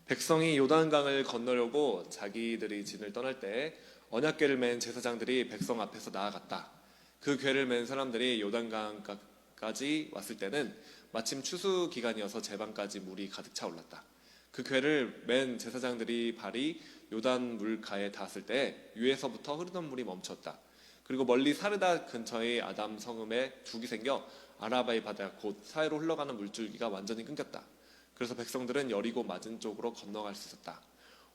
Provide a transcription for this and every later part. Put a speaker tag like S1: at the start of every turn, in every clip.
S1: 백성이 요단강을 건너려고 자기들이 진을 떠날 때 언약궤를 맨 제사장들이 백성 앞에서 나아갔다. 그 궤를 맨 사람들이 요단강까지 왔을 때는 마침 추수 기간이어서 제방까지 물이 가득 차 올랐다. 그 궤를 맨 제사장들이 발이 요단 물가에 닿았을 때 위에서부터 흐르던 물이 멈췄다. 그리고 멀리 사르다 근처의 아담 성읍에 죽이 생겨 아라바의 바다 곧 사해로 흘러가는 물줄기가 완전히 끊겼다. 그래서 백성들은 여리고 맞은 쪽으로 건너갈 수 있었다.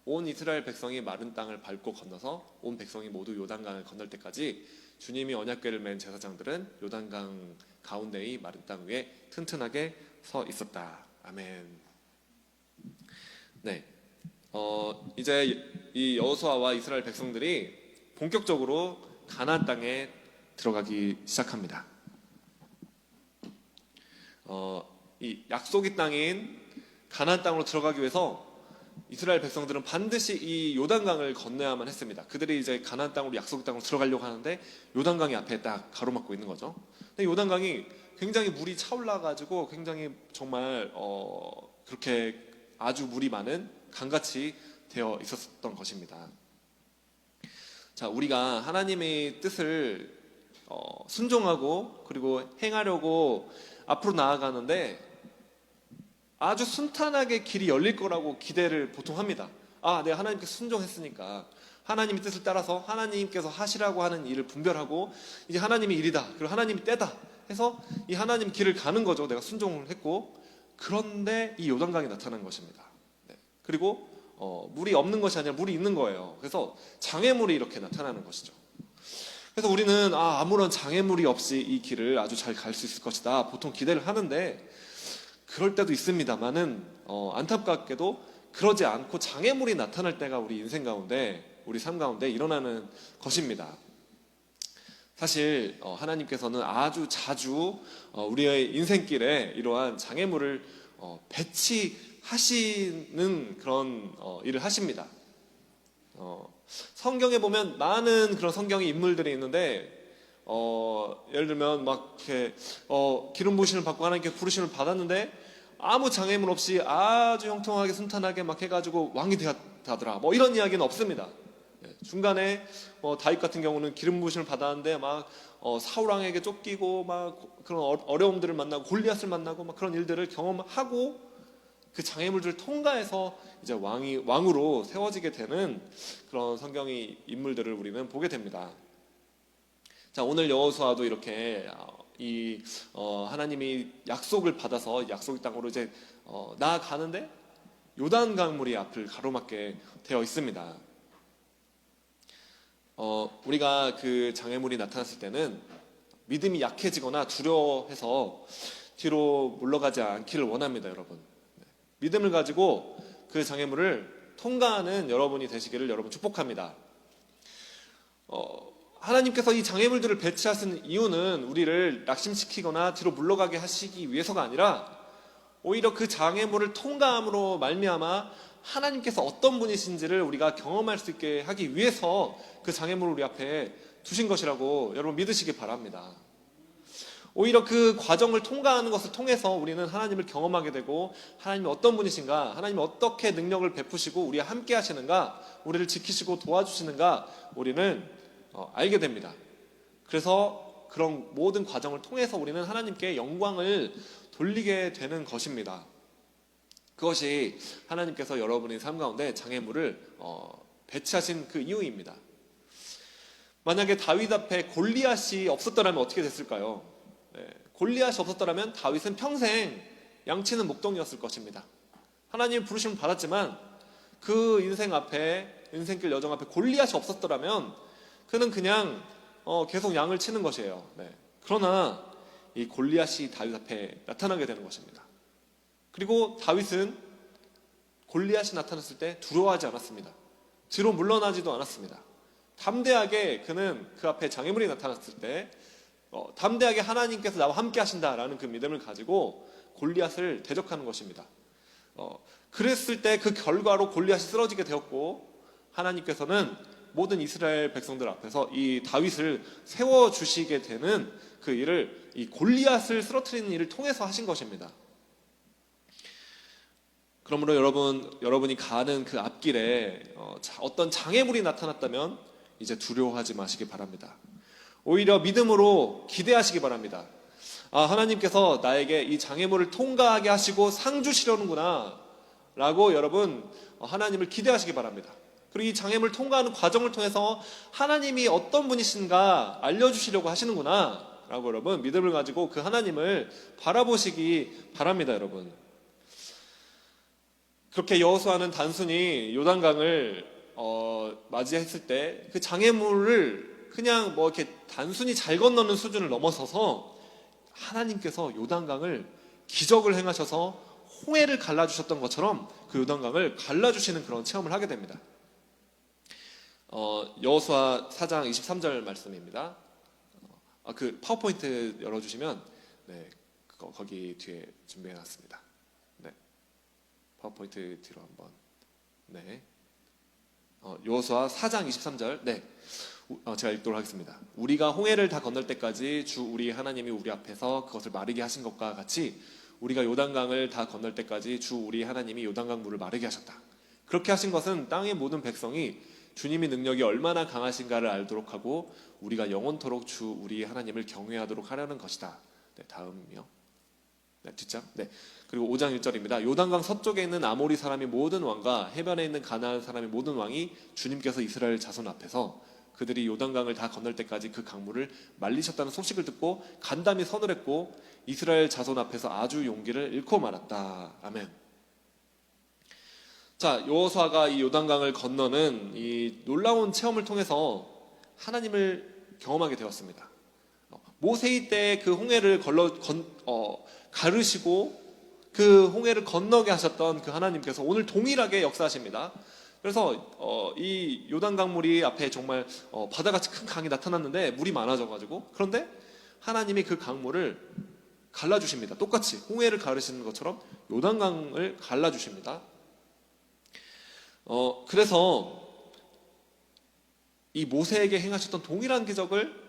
S1: 온 이스라엘 백성이 마른 땅을 밟고 건너서 온 백성이 모두 요단강을 건널 때까지 주님이 언약궤를 맨 제사장들은 요단강 가운데의 마른 땅 위에 튼튼하게 서 있었다. 아멘. 네, 이제 이 여호수아와 이스라엘 백성들이 본격적으로 가나안 땅에 들어가기 시작합니다. 이 약속의 땅인 가나안 땅으로 들어가기 위해서 이스라엘 백성들은 반드시 이 요단강을 건너야만 했습니다. 그들이 이제 가나안 땅으로 약속의 땅으로 들어가려고 하는데 요단강이 앞에 딱 가로막고 있는 거죠. 근데 요단강이 굉장히 물이 차올라가지고 굉장히 정말 그렇게 아주 물이 많은 강같이 되어 있었던 것입니다. 자, 우리가 하나님의 뜻을 순종하고 그리고 행하려고 앞으로 나아가는데 아주 순탄하게 길이 열릴 거라고 기대를 보통 합니다. 내가 하나님께 순종했으니까 하나님의 뜻을 따라서 하나님께서 하시라고 하는 일을 분별하고 이제 하나님의 일이다, 그리고 하나님의 때다 해서 이 하나님 길을 가는 거죠. 내가 순종을 했고. 그런데 이 요단강이 나타난 것입니다. 네. 그리고 물이 없는 것이 아니라 물이 있는 거예요. 그래서 장애물이 이렇게 나타나는 것이죠. 그래서 우리는 아무런 장애물이 없이 이 길을 아주 잘 갈 수 있을 것이다 보통 기대를 하는데, 그럴 때도 있습니다만은 안타깝게도 그러지 않고 장애물이 나타날 때가 우리 인생 가운데, 우리 삶 가운데 일어나는 것입니다. 사실 하나님께서는 아주 자주 우리의 인생길에 이러한 장애물을 배치하시는 그런 일을 하십니다. 성경에 보면 많은 그런 성경의 인물들이 있는데, 예를 들면 막 이렇게 기름 부으심을 받고 하나님께 부르심을 받았는데 아무 장애물 없이 아주 형통하게 순탄하게 막 해가지고 왕이 되었다더라, 뭐 이런 이야기는 없습니다. 중간에 다윗 같은 경우는 기름 부으심을 받았는데 막 사울 왕에게 쫓기고 막 그런 어려움들을 만나고 골리앗을 만나고 막 그런 일들을 경험하고 그 장애물들을 통과해서 이제 왕으로 세워지게 되는 그런 성경의 인물들을 우리는 보게 됩니다. 자, 오늘 여호수아도 이렇게 하나님이 약속을 받아서 약속의 땅으로 이제 나아가는데 요단 강물이 앞을 가로막게 되어 있습니다. 우리가 그 장애물이 나타났을 때는 믿음이 약해지거나 두려워해서 뒤로 물러가지 않기를 원합니다, 여러분. 믿음을 가지고 그 장애물을 통과하는 여러분이 되시기를 여러분 축복합니다. 하나님께서 이 장애물들을 배치하신 이유는 우리를 낙심시키거나 뒤로 물러가게 하시기 위해서가 아니라 오히려 그 장애물을 통과함으로 말미암아 하나님께서 어떤 분이신지를 우리가 경험할 수 있게 하기 위해서 그 장애물을 우리 앞에 두신 것이라고 여러분 믿으시기 바랍니다. 오히려 그 과정을 통과하는 것을 통해서 우리는 하나님을 경험하게 되고, 하나님이 어떤 분이신가, 하나님이 어떻게 능력을 베푸시고 우리와 함께 하시는가, 우리를 지키시고 도와주시는가 우리는 알게 됩니다. 그래서 그런 모든 과정을 통해서 우리는 하나님께 영광을 돌리게 되는 것입니다. 그것이 하나님께서 여러분의 삶 가운데 장애물을 배치하신 그 이유입니다. 만약에 다윗 앞에 골리앗이 없었더라면 어떻게 됐을까요? 골리앗이 없었더라면 다윗은 평생 양치는 목동이었을 것입니다. 하나님의 부르심을 받았지만 그 인생길 여정 앞에 골리앗이 없었더라면 그는 그냥 계속 양을 치는 것이에요. 그러나 이 골리앗이 다윗 앞에 나타나게 되는 것입니다. 그리고 다윗은 골리앗이 나타났을 때 두려워하지 않았습니다. 뒤로 물러나지도 않았습니다. 담대하게 그는 그 앞에 장애물이 나타났을 때 담대하게 하나님께서 나와 함께 하신다라는 그 믿음을 가지고 골리앗을 대적하는 것입니다. 그랬을 때 그 결과로 골리앗이 쓰러지게 되었고, 하나님께서는 모든 이스라엘 백성들 앞에서 이 다윗을 세워주시게 되는 그 일을, 이 골리앗을 쓰러뜨리는 일을 통해서 하신 것입니다. 그러므로 여러분이 가는 그 앞길에 어떤 장애물이 나타났다면 이제 두려워하지 마시기 바랍니다. 오히려 믿음으로 기대하시기 바랍니다. 하나님께서 나에게 이 장애물을 통과하게 하시고 상 주시려는구나 라고 여러분 하나님을 기대하시기 바랍니다. 그리고 이 장애물을 통과하는 과정을 통해서 하나님이 어떤 분이신가 알려주시려고 하시는구나 라고 여러분 믿음을 가지고 그 하나님을 바라보시기 바랍니다. 여러분, 그렇게 여호수아는 단순히 요단강을 맞이했을 때 그 장애물을 그냥 뭐 이렇게 단순히 잘 건너는 수준을 넘어서서 하나님께서 요단강을 기적을 행하셔서 홍해를 갈라주셨던 것처럼 그 요단강을 갈라주시는 그런 체험을 하게 됩니다. 여호수아 4장 23절 말씀입니다. 그 파워포인트 열어주시면 네, 거기 뒤에 준비해놨습니다. 네, 파워포인트 뒤로 한번. 네, 여호수아 4장 23절. 네, 제가 읽도록 하겠습니다. 우리가 홍해를 다 건널 때까지 주 우리 하나님이 우리 앞에서 그것을 마르게 하신 것과 같이 우리가 요단강을 다 건널 때까지 주 우리 하나님이 요단강 물을 마르게 하셨다. 그렇게 하신 것은 땅의 모든 백성이 주님의 능력이 얼마나 강하신가를 알도록 하고 우리가 영원토록 주 우리 하나님을 경외하도록 하려는 것이다. 네, 다음이요. 네, 뒷장. 네. 그리고 5장 1절입니다. 요단강 서쪽에 있는 아모리 사람의 모든 왕과 해변에 있는 가나안 사람의 모든 왕이 주님께서 이스라엘 자손 앞에서 그들이 요단강을 다 건널 때까지 그 강물을 말리셨다는 소식을 듣고 간담이 서늘했고 이스라엘 자손 앞에서 아주 용기를 잃고 말았다. 아멘. 자, 여호수아가 이 요단강을 건너는 이 놀라운 체험을 통해서 하나님을 경험하게 되었습니다. 모세의 때 그 홍해를 가르시고 그 홍해를 건너게 하셨던 그 하나님께서 오늘 동일하게 역사하십니다. 그래서 이 요단강물이 앞에 정말 바다같이 큰 강이 나타났는데 물이 많아져가지고, 그런데 하나님이 그 강물을 갈라주십니다. 똑같이 홍해를 가르시는 것처럼 요단강을 갈라주십니다. 그래서 이 모세에게 행하셨던 동일한 기적을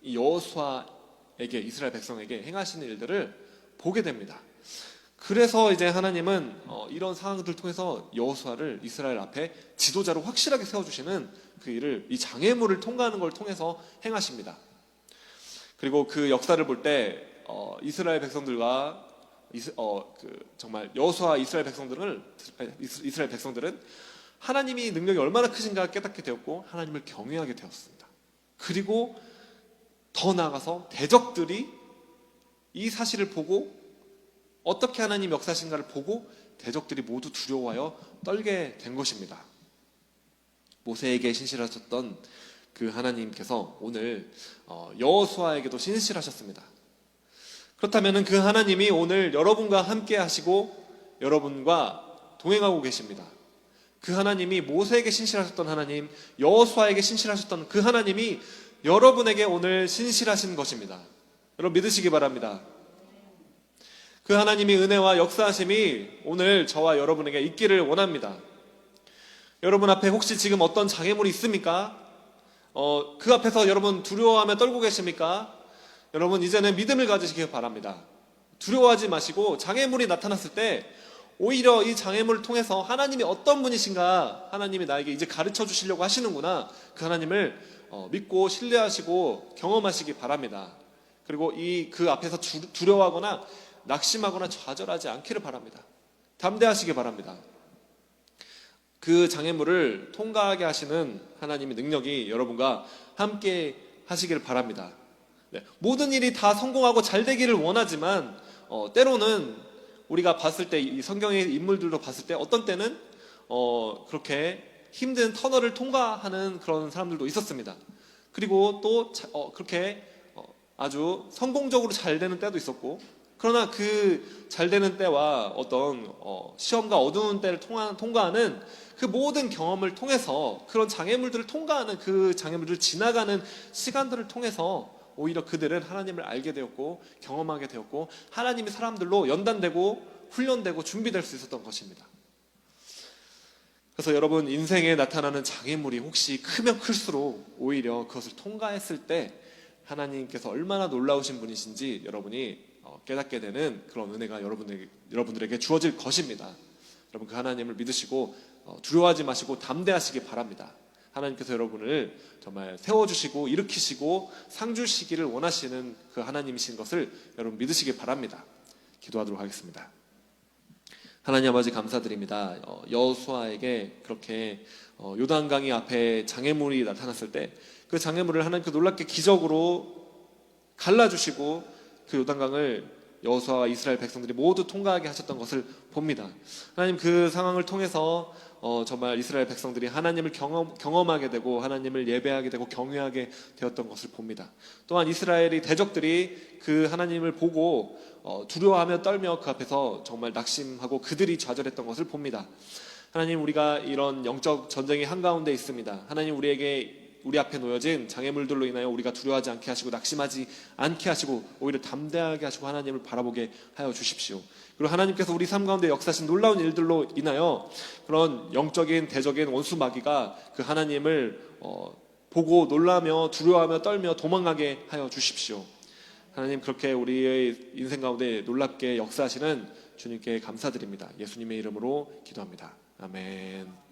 S1: 이 여호수아에게, 이스라엘 백성에게 행하시는 일들을 보게 됩니다. 그래서 이제 하나님은 이런 상황들을 통해서 여호수아를 이스라엘 앞에 지도자로 확실하게 세워주시는 그 일을 이 장애물을 통과하는 걸 통해서 행하십니다. 그리고 그 역사를 볼 때 이스라엘 백성들과 정말 여호수아 이스라엘 백성들은 하나님이 능력이 얼마나 크신가 깨닫게 되었고 하나님을 경외하게 되었습니다. 그리고 더 나아가서 대적들이 이 사실을 보고 어떻게 하나님 역사하신가를 보고 대적들이 모두 두려워하여 떨게 된 것입니다. 모세에게 신실하셨던 그 하나님께서 오늘 여호수아에게도 신실하셨습니다. 그렇다면 그 하나님이 오늘 여러분과 함께 하시고 여러분과 동행하고 계십니다. 그 하나님이 모세에게 신실하셨던 하나님, 여호수아에게 신실하셨던 그 하나님이 여러분에게 오늘 신실하신 것입니다. 여러분 믿으시기 바랍니다. 그 하나님의 은혜와 역사하심이 오늘 저와 여러분에게 있기를 원합니다. 여러분 앞에 혹시 지금 어떤 장애물이 있습니까? 그 앞에서 여러분 두려워하며 떨고 계십니까? 여러분 이제는 믿음을 가지시기 바랍니다. 두려워하지 마시고 장애물이 나타났을 때 오히려 이 장애물을 통해서 하나님이 어떤 분이신가, 하나님이 나에게 이제 가르쳐 주시려고 하시는구나, 그 하나님을 믿고 신뢰하시고 경험하시기 바랍니다. 그리고 그 앞에서 두려워하거나 낙심하거나 좌절하지 않기를 바랍니다. 담대하시기 바랍니다. 그 장애물을 통과하게 하시는 하나님의 능력이 여러분과 함께 하시기를 바랍니다. 네, 모든 일이 다 성공하고 잘 되기를 원하지만 때로는 우리가 봤을 때 이 성경의 인물들도 봤을 때 어떤 때는 그렇게 힘든 터널을 통과하는 그런 사람들도 있었습니다. 그리고 또 그렇게 아주 성공적으로 잘 되는 때도 있었고, 그러나 그 잘 되는 때와 어떤 시험과 어두운 때를 통과하는 그 모든 경험을 통해서, 그런 장애물들을 통과하는, 그 장애물들을 지나가는 시간들을 통해서 오히려 그들은 하나님을 알게 되었고 경험하게 되었고 하나님이 사람들로 연단되고 훈련되고 준비될 수 있었던 것입니다. 그래서 여러분 인생에 나타나는 장애물이 혹시 크면 클수록 오히려 그것을 통과했을 때 하나님께서 얼마나 놀라우신 분이신지 여러분이 깨닫게 되는 그런 은혜가 여러분들에게 주어질 것입니다. 여러분 그 하나님을 믿으시고 두려워하지 마시고 담대하시기 바랍니다. 하나님께서 여러분을 정말 세워주시고 일으키시고 상 주시기를 원하시는 그 하나님이신 것을 여러분 믿으시기 바랍니다. 기도하도록 하겠습니다. 하나님 아버지 감사드립니다. 여호수아에게 그렇게 요단강이 앞에 장애물이 나타났을 때 그 장애물을 하나님께 놀랍게 기적으로 갈라주시고 그 요단강을 여호수아와 이스라엘 백성들이 모두 통과하게 하셨던 것을 봅니다. 하나님 그 상황을 통해서 정말 이스라엘 백성들이 하나님을 경험하게 되고 하나님을 예배하게 되고 경외하게 되었던 것을 봅니다. 또한 이스라엘의 대적들이 그 하나님을 보고 두려워하며 떨며 그 앞에서 정말 낙심하고 그들이 좌절했던 것을 봅니다. 하나님, 우리가 이런 영적 전쟁의 한가운데 있습니다. 하나님, 우리 앞에 놓여진 장애물들로 인하여 우리가 두려워하지 않게 하시고 낙심하지 않게 하시고 오히려 담대하게 하시고 하나님을 바라보게 하여 주십시오. 그리고 하나님께서 우리 삶 가운데 역사하신 놀라운 일들로 인하여 그런 영적인 대적인 원수 마귀가 그 하나님을 보고 놀라며 두려워하며 떨며 도망가게 하여 주십시오. 하나님, 그렇게 우리의 인생 가운데 놀랍게 역사하시는 주님께 감사드립니다. 예수님의 이름으로 기도합니다. 아멘.